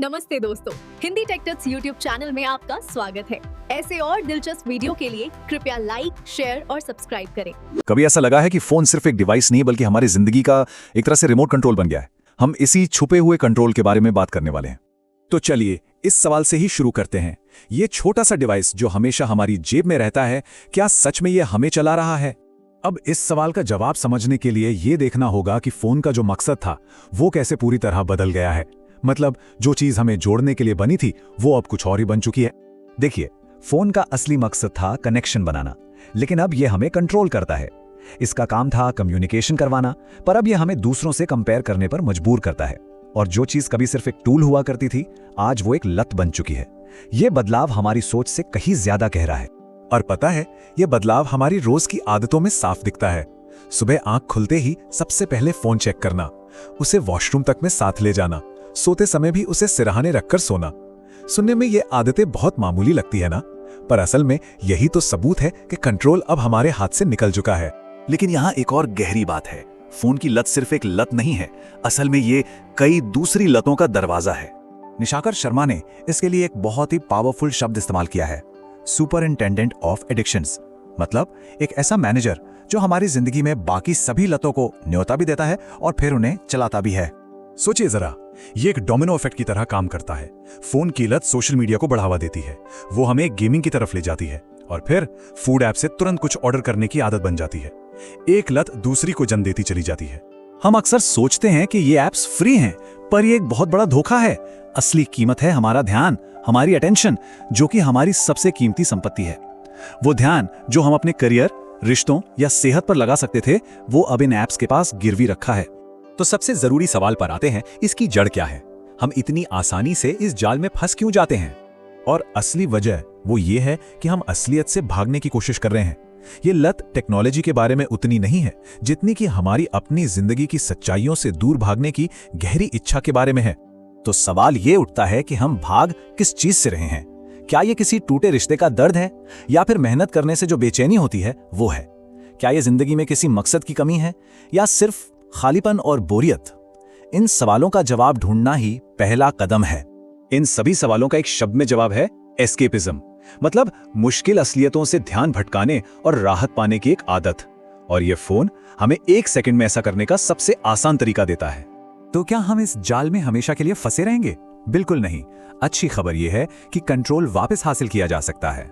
नमस्ते दोस्तों, Hindi take tips YouTube channel में आपका स्वागत है। ऐसे और दिलचस्प वीडियो के लिए कृपया लाइक, शेयर और सब्सक्राइब करें। कभी ऐसा लगा है कि फोन सिर्फ एक डिवाइस नहीं बल्कि हमारी जिंदगी का एक तरह से रिमोट कंट्रोल बन गया है। हम इसी छुपे हुए कंट्रोल के बारे में बात करने वाले हैं। तो चलिए इस सवाल से ही शुरू करते हैं। ये छोटा सा डिवाइस जो हमेशा हमारी जेब में रहता है, क्या सच में ये हमें चला रहा है? अब इस सवाल का जवाब समझने के लिए ये देखना होगा कि फोन का जो मकसद था वो कैसे पूरी तरह बदल गया है। मतलब जो चीज हमें जोड़ने के लिए बनी थी वो अब कुछ और ही बन चुकी है। देखिए, फोन का असली मकसद था कनेक्शन बनाना, लेकिन अब ये हमें कंट्रोल करता है। इसका काम था कम्युनिकेशन करवाना, पर अब ये हमें दूसरों से कंपेयर करने पर मजबूर करता है। और जो चीज कभी सिर्फ एक टूल हुआ करती थी, आज वो एक लत बन चुकी है। ये बदलाव हमारी सोच से कहीं ज्यादा गहरा है। और पता है, ये बदलाव हमारी रोज की आदतों में साफ दिखता है। सुबह आंख खुलते ही सबसे पहले फोन चेक करना, उसे वॉशरूम तक में साथ ले जाना, सोते समय भी उसे सिरहाने रखकर सोना। सुनने में ये आदतें बहुत मामूली लगती है ना, पर असल में यही तो सबूत है कि कंट्रोल अब हमारे हाथ से निकल चुका है। लेकिन यहाँ एक और गहरी बात है। फोन की लत सिर्फ एक लत नहीं है, असल में ये कई दूसरी लतों का दरवाजा है। निशाकर शर्मा ने इसके लिए एक बहुत ही पावरफुल शब्द इस्तेमाल किया है, सुपरिंटेंडेंट ऑफ एडिक्शंस। मतलब एक ऐसा मैनेजर जो हमारी जिंदगी में बाकी सभी लतों को न्योता भी देता है और फिर उन्हें चलाता भी है। सोचिए जरा, ये एक डोमिनो इफेक्ट की तरह काम करता है। फोन की लत सोशल मीडिया को बढ़ावा देती है, वो हमें गेमिंग की तरफ ले जाती है, और फिर फूड ऐप से तुरंत कुछ ऑर्डर करने की आदत बन जाती है। एक लत दूसरी को जन्म देती चली जाती है। हम अक्सर सोचते हैं कि ये ऐप्स फ्री हैं, पर ये एक बहुत बड़ा धोखा है। असली कीमत है हमारा ध्यान, हमारी अटेंशन, जो कि हमारी सबसे कीमती संपत्ति है। वो ध्यान जो हम अपने करियर, रिश्तों या सेहत पर लगा सकते थे, वो अब इन ऐप्स के पास गिरवी रखा है। तो सबसे जरूरी सवाल पर आते हैं, इसकी जड़ क्या है? हम इतनी आसानी से इस जाल में फंस क्यों जाते हैं? और असली वजह वो ये है कि हम असलियत से भागने की कोशिश कर रहे हैं। ये लत टेक्नोलॉजी के बारे में उतनी नहीं है जितनी कि हमारी अपनी जिंदगी की सच्चाइयों से दूर भागने की गहरी इच्छा के बारे में है। तो सवाल ये उठता है कि हम भाग किस चीज से रहे हैं? क्या ये किसी टूटे रिश्ते का दर्द है, या फिर मेहनत करने से जो बेचैनी होती है वो है? क्या ये जिंदगी में किसी मकसद की कमी है, या सिर्फ खालीपन और बोरियत? इन सवालों का जवाब ढूंढना ही पहला कदम है। इन सभी सवालों का एक शब्द में जवाब है, एस्केपिज्म। मतलब मुश्किल असलियतों से ध्यान भटकाने और राहत पाने की एक आदत। और ये फोन हमें एक सेकंड में ऐसा करने का सबसे आसान तरीका देता है। तो क्या हम इस जाल में हमेशा के लिए फंसे रहेंगे? बिल्कुल नहीं। अच्छी खबर यह है कि कंट्रोल वापस हासिल किया जा सकता है।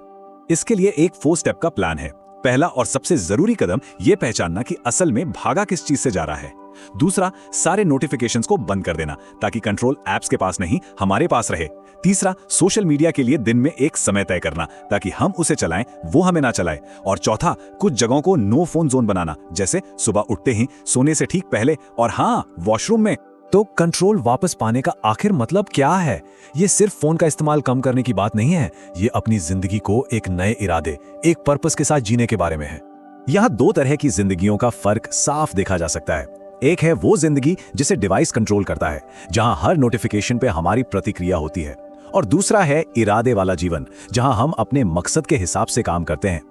इसके लिए एक 4 स्टेप का प्लान है। पहला और सबसे जरूरी कदम यह पहचानना कि असल में भागा किस चीज से जा रहा है। दूसरा, सारे नोटिफिकेशंस को बंद कर देना ताकि कंट्रोल ऐप्स के पास नहीं, हमारे पास रहे। तीसरा, सोशल मीडिया के लिए दिन में एक समय तय करना ताकि हम उसे चलाएं, वो हमें ना चलाए। और चौथा, कुछ जगहों को नो फोन जोन बनाना, जैसे सुबह उठते ही, सोने से ठीक पहले, और हाँ, वॉशरूम में। तो कंट्रोल वापस पाने का आखिर मतलब क्या है? ये सिर्फ फोन का इस्तेमाल कम करने की बात नहीं है, ये अपनी जिंदगी को एक नए इरादे, एक पर्पस के साथ जीने के बारे में है। यहाँ 2 तरह की जिंदगियों का फर्क साफ देखा जा सकता है। एक है वो जिंदगी जिसे डिवाइस कंट्रोल करता है, जहां हर नोटिफिकेशन पे हमारी प्रतिक्रिया होती है, और दूसरा है इरादे वाला जीवन, जहां हम अपने मकसद के हिसाब से काम करते हैं।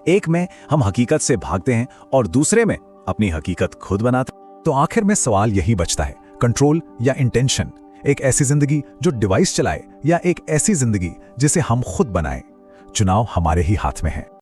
एक में हम हकीकत से भागते हैं और दूसरे में अपनी हकीकत खुद बनाते हैं। तो आखिर में सवाल यही बचता है, कंट्रोल या इंटेंशन? एक ऐसी जिंदगी जो डिवाइस चलाए, या एक ऐसी जिंदगी जिसे हम खुद बनाएं? चुनाव हमारे ही हाथ में है।